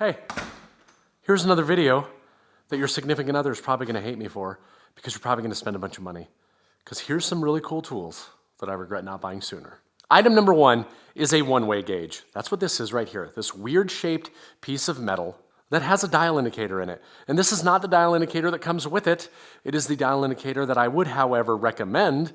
Hey, here's another video that your significant other is probably going to hate me for because you're probably going to spend a bunch of money. Because here's some really cool tools that I regret not buying sooner. Item number one is a one-way gauge. That's what this is right here. This weird shaped piece of metal that has a dial indicator in it. And this is not the dial indicator that comes with it. It is the dial indicator that I would, however, recommend.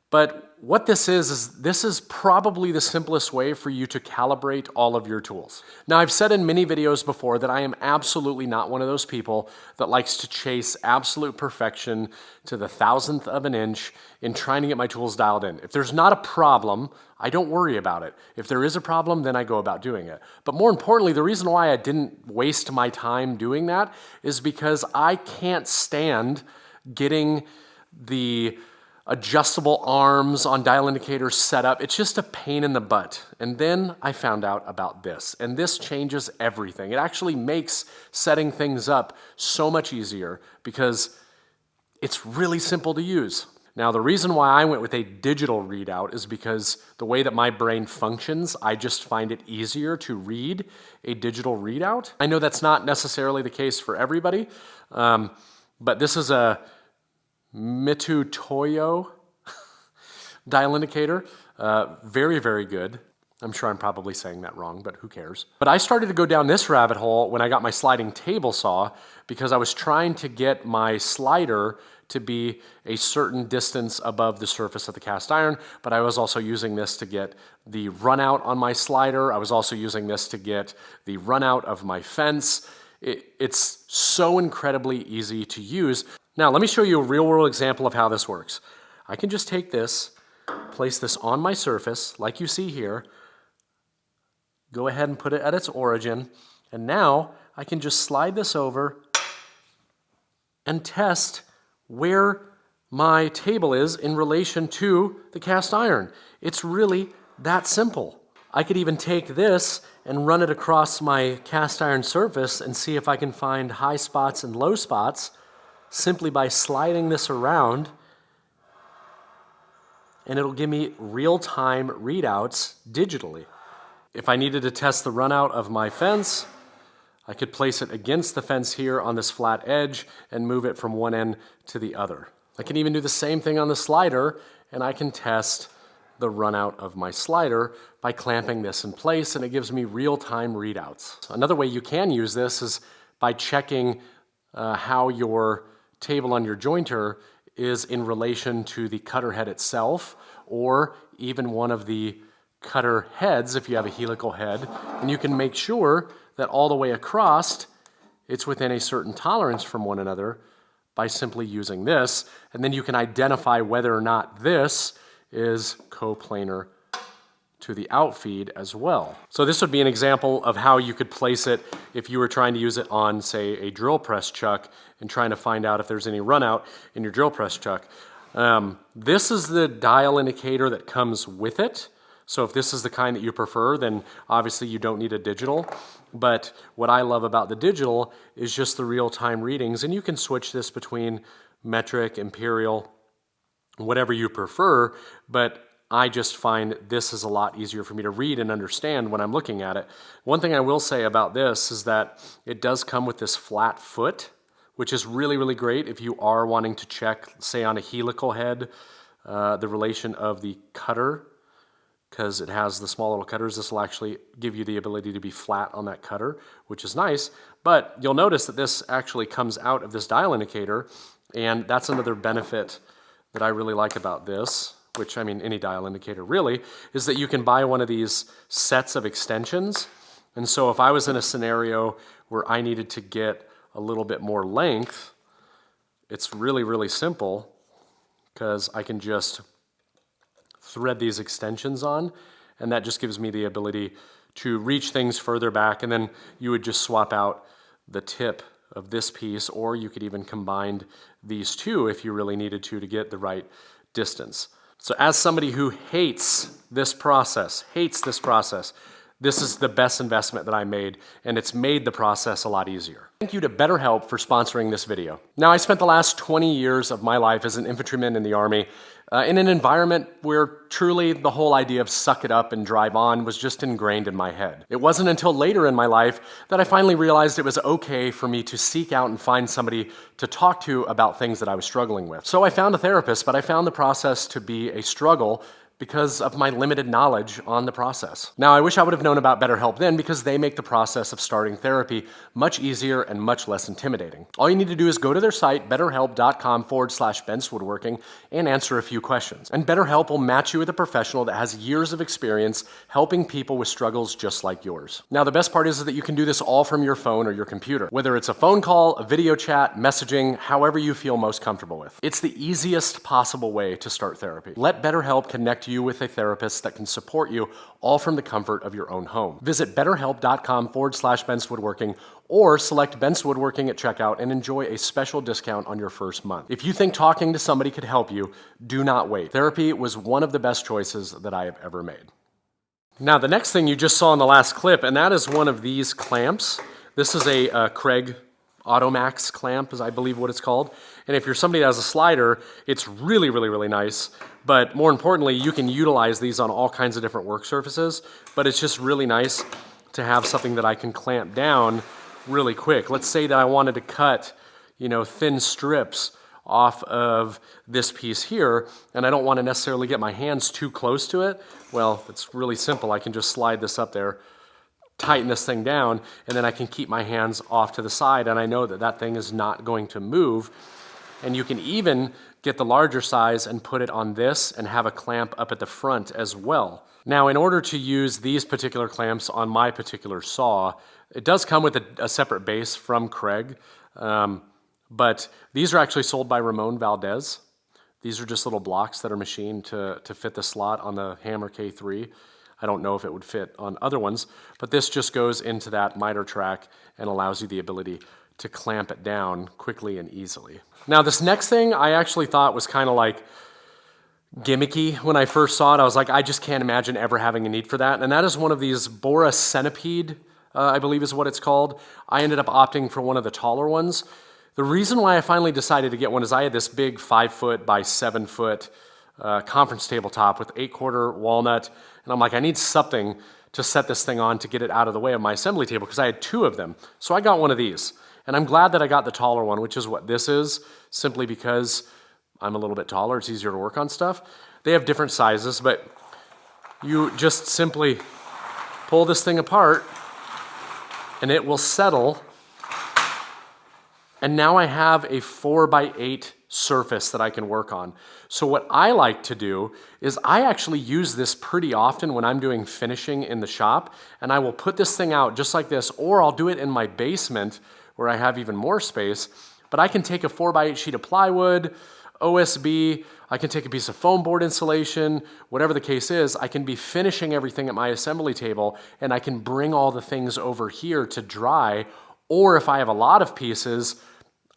But what this is probably the simplest way for you to calibrate all of your tools. Now, I've said in many videos before that I am absolutely not one of those people that likes to chase absolute perfection to the thousandth of an inch in trying to get my tools dialed in. If there's not a problem, I don't worry about it. If there is a problem, then I go about doing it. But more importantly, the reason why I didn't waste my time doing that is because I can't stand getting the adjustable arms on dial indicators set up. It's just a pain in the butt. And then I found out about this, and this changes everything. It actually makes setting things up so much easier because it's really simple to use. Now, the reason why I went with a digital readout is because the way that my brain functions, I just find it easier to read a digital readout. I know that's not necessarily the case for everybody, but this is a Mitutoyo dial indicator. Very, very good. I'm sure I'm probably saying that wrong, but who cares? But I started to go down this rabbit hole when I got my sliding table saw because I was trying to get my slider to be a certain distance above the surface of the cast iron, but I was also using this to get the run out on my slider. I was also using this to get the run out of my fence. It's so incredibly easy to use. Now, let me show you a real-world example of how this works. I can just take this, place this on my surface, like you see here, go ahead and put it at its origin, and now I can just slide this over and test where my table is in relation to the cast iron. It's really that simple. I could even take this and run it across my cast iron surface and see if I can find high spots and low spots simply by sliding this around, and it'll give me real-time readouts digitally. If I needed to test the runout of my fence, I could place it against the fence here on this flat edge and move it from one end to the other. I can even do the same thing on the slider, and I can test the runout of my slider by clamping this in place, and it gives me real-time readouts. Another way you can use this is by checking how your table on your jointer is in relation to the cutter head itself, or even one of the cutter heads if you have a helical head, and you can make sure that all the way across it's within a certain tolerance from one another by simply using this, and then you can identify whether or not this is coplanar to the outfeed as well. So this would be an example of how you could place it if you were trying to use it on, say, a drill press chuck and trying to find out if there's any runout in your drill press chuck. This is the dial indicator that comes with it. So if this is the kind that you prefer, then obviously you don't need a digital. But what I love about the digital is just the real-time readings, and you can switch this between metric, imperial, whatever you prefer, but I just find this is a lot easier for me to read and understand when I'm looking at it. One thing I will say about this is that it does come with this flat foot, which is really, really great if you are wanting to check, say on a helical head, the relation of the cutter, because it has the small little cutters. This will actually give you the ability to be flat on that cutter, which is nice. But you'll notice that this actually comes out of this dial indicator, and that's another benefit that I really like about this, which, I mean, any dial indicator really, is that you can buy one of these sets of extensions. And so if I was in a scenario where I needed to get a little bit more length, it's really, really simple because I can just thread these extensions on, and that just gives me the ability to reach things further back, and then you would just swap out the tip of this piece, or you could even combine these two if you really needed to get the right distance. So as somebody who hates this process, this is the best investment that I made, and it's made the process a lot easier. Thank you to BetterHelp for sponsoring this video. Now, I spent the last 20 years of my life as an infantryman in the Army, in an environment where truly the whole idea of suck it up and drive on was just ingrained in my head. It wasn't until later in my life that I finally realized it was okay for me to seek out and find somebody to talk to about things that I was struggling with. So I found a therapist, but I found the process to be a struggle because of my limited knowledge on the process. Now, I wish I would have known about BetterHelp then, because they make the process of starting therapy much easier and much less intimidating. All you need to do is go to their site, betterhelp.com/bentswoodworking, and answer a few questions. And BetterHelp will match you with a professional that has years of experience helping people with struggles just like yours. Now, the best part is that you can do this all from your phone or your computer, whether it's a phone call, a video chat, messaging, however you feel most comfortable with. It's the easiest possible way to start therapy. Let BetterHelp connect you with a therapist that can support you all from the comfort of your own home. Visit betterhelp.com/bentswoodworking or select Bent's Woodworking at checkout and enjoy a special discount on your first month. If you think talking to somebody could help you, do not wait. Therapy was one of the best choices that I have ever made. Now, the next thing you just saw in the last clip, and that is one of these clamps. This is a Craig Automax clamp, is I believe what it's called. And if you're somebody that has a slider, it's really, really, really nice. But more importantly, you can utilize these on all kinds of different work surfaces. But it's just really nice to have something that I can clamp down really quick. Let's say that I wanted to cut, thin strips off of this piece here, and I don't want to necessarily get my hands too close to it. Well, it's really simple. I can just slide this up there, tighten this thing down, and then I can keep my hands off to the side, and I know that that thing is not going to move. And you can even get the larger size and put it on this and have a clamp up at the front as well. Now, in order to use these particular clamps on my particular saw, it does come with a separate base from Craig, but these are actually sold by Ramon Valdez. These are just little blocks that are machined to fit the slot on the Hammer K3. I don't know if it would fit on other ones, but this just goes into that miter track and allows you the ability to clamp it down quickly and easily. Now, this next thing I actually thought was kind of like gimmicky when I first saw it. I was like, I just can't imagine ever having a need for that. And that is one of these Bora centipede, I believe is what it's called. I ended up opting for one of the taller ones. The reason why I finally decided to get one is I had this big 5-foot by 7-foot conference tabletop with 8-quarter walnut. And I'm like, I need something to set this thing on to get it out of the way of my assembly table, because I had 2 of them. So I got one of these. And I'm glad that I got the taller one, which is what this is, simply because I'm a little bit taller. It's easier to work on stuff. They have different sizes, but you just simply pull this thing apart and it will settle. And now I have a 4x8 surface that I can work on. So what I like to do is I actually use this pretty often when I'm doing finishing in the shop, and I will put this thing out just like this, or I'll do it in my basement where I have even more space. But I can take a 4x8 sheet of plywood, OSB, I can take a piece of foam board insulation, whatever the case is, I can be finishing everything at my assembly table, and I can bring all the things over here to dry. Or if I have a lot of pieces,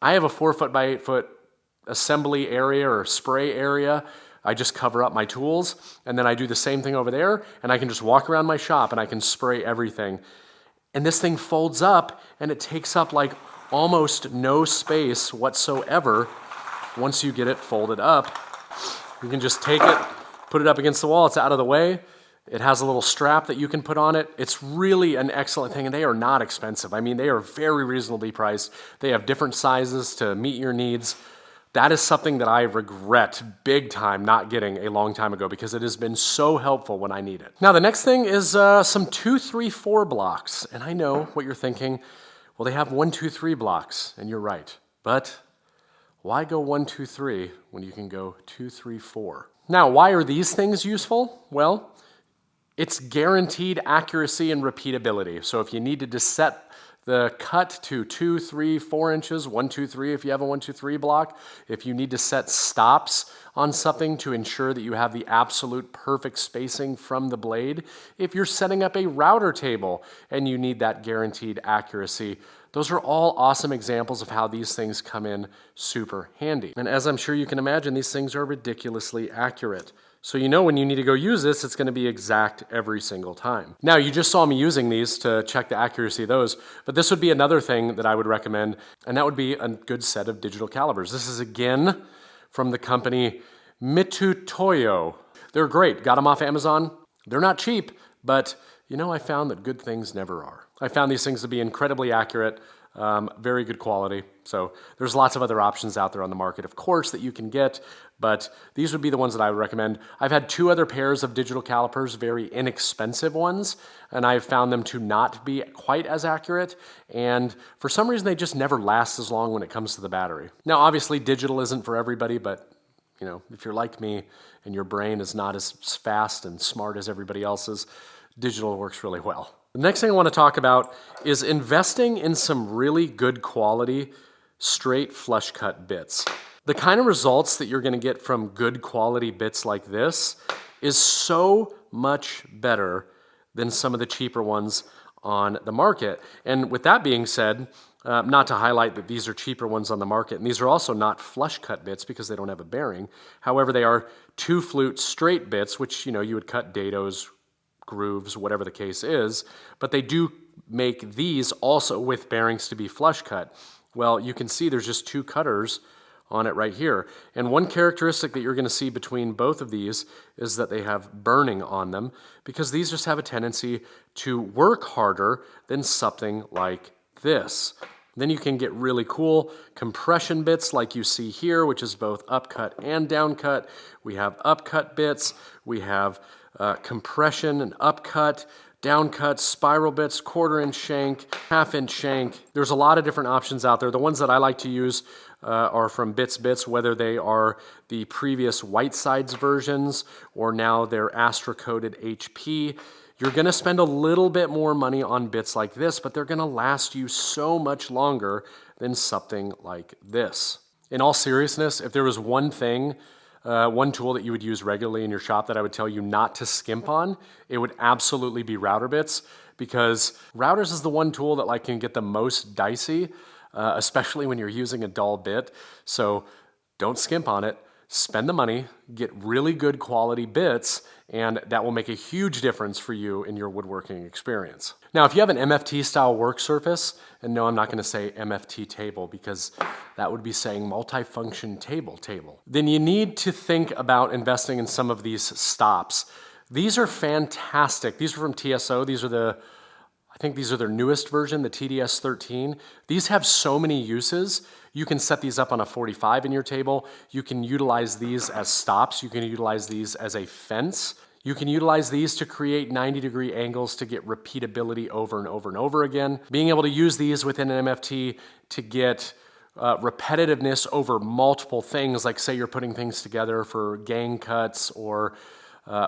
I have a 4-foot by 8-foot assembly area or spray area. I just cover up my tools, and then I do the same thing over there, and I can just walk around my shop and I can spray everything. And this thing folds up, and it takes up like almost no space whatsoever once you get it folded up. You can just take it, put it up against the wall, it's out of the way. It has a little strap that you can put on it. It's really an excellent thing, and they are not expensive. I mean, they are very reasonably priced. They have different sizes to meet your needs. That is something that I regret big time not getting a long time ago, because it has been so helpful when I need it. Now, the next thing is some 2, 3, 4 blocks. And I know what you're thinking. Well, they have 1, 2, 3 blocks, and you're right. But why go 1, 2, 3 when you can go 2, 3, 4? Now, why are these things useful? Well, it's guaranteed accuracy and repeatability. So if you needed to set the cut to 2, 3, 4 inches, 1, 2, 3 if you have a 1, 2, 3 block, if you need to set stops on something to ensure that you have the absolute perfect spacing from the blade, if you're setting up a router table and you need that guaranteed accuracy, those are all awesome examples of how these things come in super handy. And as I'm sure you can imagine, these things are ridiculously accurate. So you know when you need to go use this, it's going to be exact every single time. Now, you just saw me using these to check the accuracy of those, but this would be another thing that I would recommend, and that would be a good set of digital calipers. This is, again, from the company Mitutoyo. They're great. Got them off Amazon. They're not cheap, but you know, I found that good things never are. I found these things to be incredibly accurate, very good quality. So there's lots of other options out there on the market, of course, that you can get, but these would be the ones that I would recommend. I've had 2 other pairs of digital calipers, very inexpensive ones, and I've found them to not be quite as accurate, and for some reason they just never last as long when it comes to the battery. Now, obviously, digital isn't for everybody, but you know, if you're like me and your brain is not as fast and smart as everybody else's, digital works really well. The next thing I want to talk about is investing in some really good quality, straight flush cut bits. The kind of results that you're going to get from good quality bits like this is so much better than some of the cheaper ones on the market. And with that being said, not to highlight that these are cheaper ones on the market, and these are also not flush cut bits because they don't have a bearing. However, they are 2 flute straight bits, which you know you would cut dados, grooves, whatever the case is, but they do make these also with bearings to be flush cut. Well, you can see there's just 2 cutters on it right here. And one characteristic that you're going to see between both of these is that they have burning on them, because these just have a tendency to work harder than something like this. Then you can get really cool compression bits like you see here, which is both upcut and downcut. We have upcut bits, we have compression and upcut, downcut, spiral bits, 1/4 inch shank, 1/2 inch shank. There's a lot of different options out there. The ones that I like to use are from Bits, whether they are the previous White Sides versions or now they're Astra coated HP. You're going to spend a little bit more money on bits like this, but they're going to last you so much longer than something like this. In all seriousness, if there was one thing, one tool that you would use regularly in your shop that I would tell you not to skimp on, it would absolutely be router bits, because routers is the one tool that can get the most dicey, especially when you're using a dull bit. So don't skimp on it. Spend the money, get really good quality bits, and that will make a huge difference for you in your woodworking experience. Now, if you have an MFT style work surface, and no, I'm not going to say MFT table because that would be saying multifunction table, then you need to think about investing in some of these stops. These are fantastic. These are from TSO. I think these are their newest version, the TDS 13. These have so many uses. You can set these up on a 45 in your table. You can utilize these as stops. You can utilize these as a fence. You can utilize these to create 90-degree angles to get repeatability over and over and over again. Being able to use these within an MFT to get repetitiveness over multiple things, like say you're putting things together for gang cuts or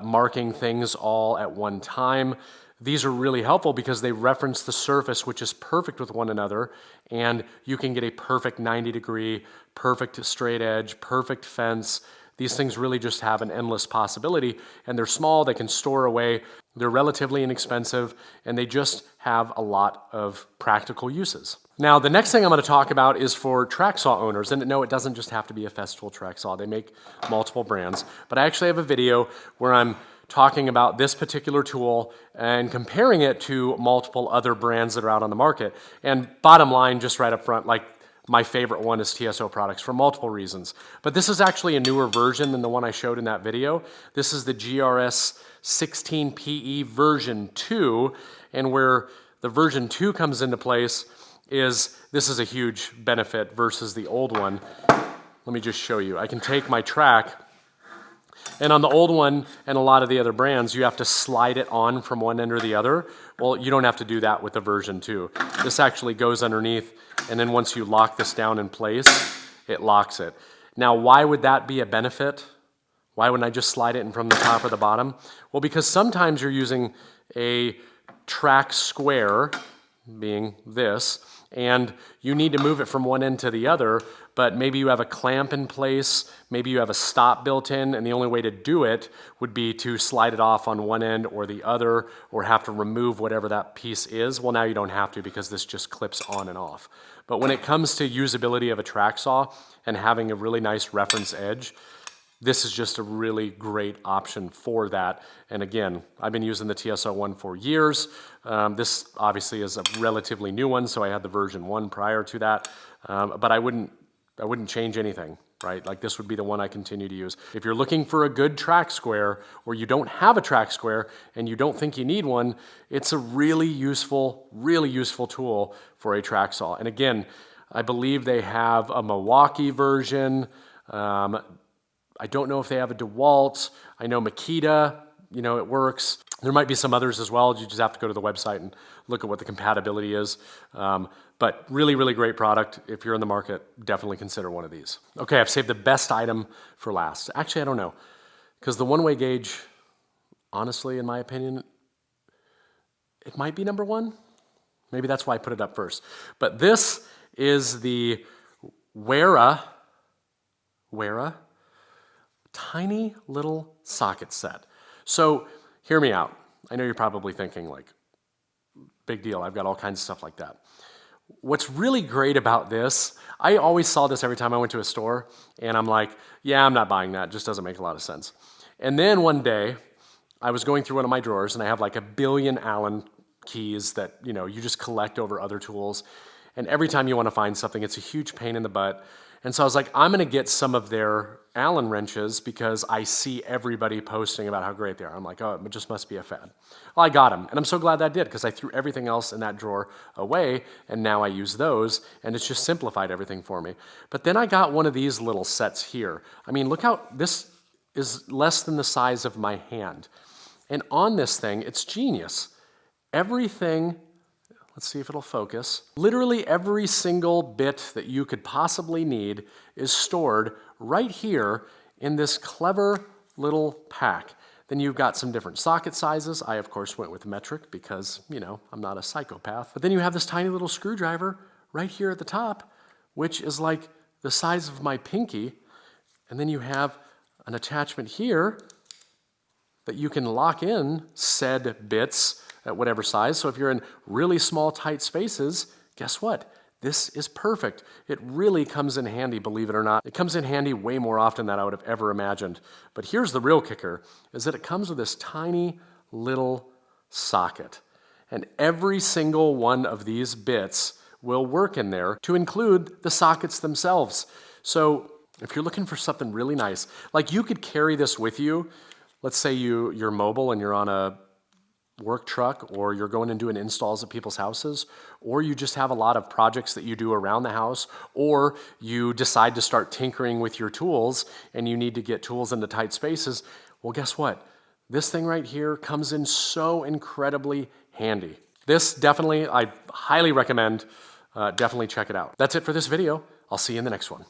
marking things all at one time. These are really helpful because they reference the surface, which is perfect with one another, and you can get a perfect 90-degree, perfect straight edge, perfect fence. These things really just have an endless possibility, and they're small, they can store away, they're relatively inexpensive, and they just have a lot of practical uses. Now, the next thing I'm going to talk about is for track saw owners, and no, it doesn't just have to be a Festool track saw. They make multiple brands, but I actually have a video where I'm talking about this particular tool and comparing it to multiple other brands that are out on the market. And bottom line, just right up front, my favorite one is TSO products for multiple reasons. But this is actually a newer version than the one I showed in that video. This is the GRS 16PE version 2, and where the version 2 comes into place is this is a huge benefit versus the old one. Let me just show you. I can take my track, and on the old one and a lot of the other brands, you have to slide it on from one end or the other. Well, you don't have to do that with the version 2. This actually goes underneath, and then once you lock this down in place, it locks it. Now, why would that be a benefit? Why wouldn't I just slide it in from the top or the bottom? Well, because sometimes you're using a track square, being this, and you need to move it from one end to the other, but maybe you have a clamp in place, maybe you have a stop built in, and the only way to do it would be to slide it off on one end or the other, or have to remove whatever that piece is. Well, now you don't have to because this just clips on and off. But when it comes to usability of a track saw and having a really nice reference edge, this is just a really great option for that. And again, I've been using the TSO one for years. This obviously is a relatively new one, so I had the version 1 prior to that. But I wouldn't change anything. right? Like this would be the one I continue to use. If you're looking for a good track square, or you don't have a track square and you don't think you need one, it's a really useful tool for a track saw. And again, I believe they have a Milwaukee version. I don't know if they have a DeWalt. I know Makita, it works. There might be some others as well. You just have to go to the website and look at what the compatibility is. But really, really great product. If you're in the market, definitely consider one of these. Okay, I've saved the best item for last. Actually, I don't know. Because the one-way gauge, honestly, in my opinion, it might be number one. Maybe that's why I put it up first. But this is the Wera tiny little socket set. So hear me out. I know you're probably thinking like, big deal, I've got all kinds of stuff like that. What's really great about this, I always saw this every time I went to a store, and I'm like, yeah, I'm not buying that. It just doesn't make a lot of sense. And then one day, I was going through one of my drawers, and I have like a billion Allen keys that you just collect over other tools. And every time you want to find something, it's a huge pain in the butt. And so I was like, I'm going to get some of their Allen wrenches because I see everybody posting about how great they are. I'm like, oh, it just must be a fad. Well, I got them, and I'm so glad that I did because I threw everything else in that drawer away, and now I use those, and it's just simplified everything for me. But then I got one of these little sets here. I mean, look how this is less than the size of my hand. And on this thing, it's genius. Everything... Let's see if it'll focus. Literally every single bit that you could possibly need is stored right here in this clever little pack. Then you've got some different socket sizes. I, of course, went with metric because, I'm not a psychopath. But then you have this tiny little screwdriver right here at the top, which is like the size of my pinky. And then you have an attachment here that you can lock in said bits at whatever size. So if you're in really small, tight spaces, guess what? This is perfect. It really comes in handy, believe it or not. It comes in handy way more often than I would have ever imagined. But here's the real kicker, is that it comes with this tiny little socket. And every single one of these bits will work in there to include the sockets themselves. So if you're looking for something really nice, like you could carry this with you. Let's say you're mobile and you're on a work truck, or you're going and doing installs at people's houses, or you just have a lot of projects that you do around the house, or you decide to start tinkering with your tools and you need to get tools into tight spaces. Well, guess what? This thing right here comes in so incredibly handy. This definitely, I highly recommend, definitely check it out. That's it for this video. I'll see you in the next one.